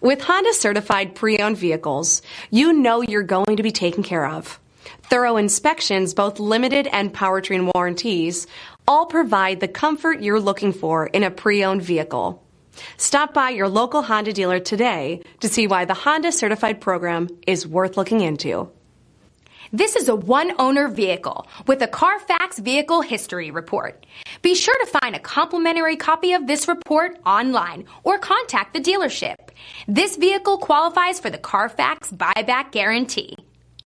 With Honda certified pre-owned vehicles, you know you're going to be taken care of. Thorough inspections, both limited and powertrain warranties, all provide the comfort you're looking for in a pre-owned vehicle. Stop by your local Honda dealer today to see why the Honda certified program is worth looking into. This is a one-owner vehicle with a Carfax Vehicle History Report. Be sure to find a complimentary copy of this report online or contact the dealership. This vehicle qualifies for the Carfax Buyback Guarantee.